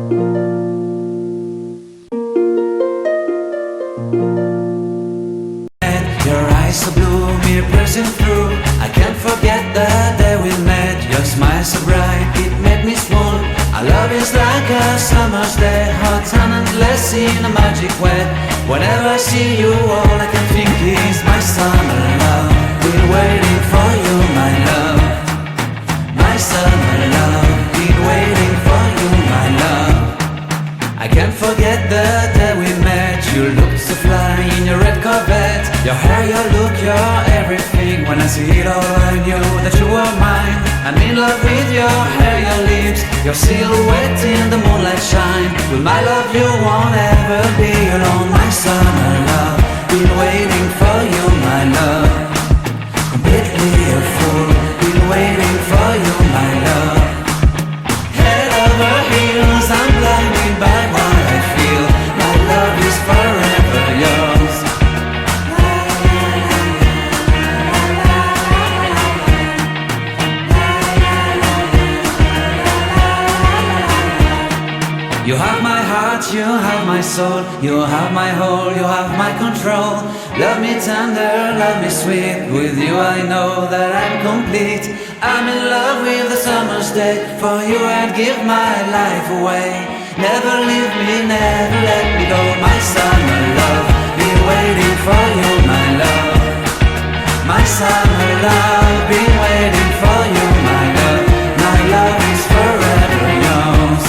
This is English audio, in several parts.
Your eyes so blue, me piercing through. I can't forget the day we met. Your smile so bright, it made me swoon. Our love is like a summer's day, hot and endless in a magic way. Whenever I see you, all I can think is my summer love. Been waiting for you, my love. My summer love. Been waiting for you, my love. I can't forget the day we met. You looked so fly in your red Corvette. Your hair, your look, your everything. When I see it all, I knew that you were mine. I'm in love with your hair, your lips, your silhouette in the moonlight shine. With my love you won't ever be alone. My summer love, been waiting for you, my love. Completely a fool, been waiting for you, my love. Head over heels, I'm blinded by what I feel. My love is forever yours. You have my heart, you have my soul, you have my whole, you have my control. Love me tender, love me sweet. With you I know that I'm complete. I'm in love with the summer's day. For you I'd give my life away. Never leave me, never let me go. My summer love, been waiting for you, my love. My summer love, been waiting for you, my love. My love is forever yours.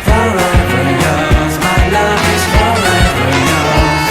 Forever yours, my love is forever yours.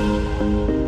you.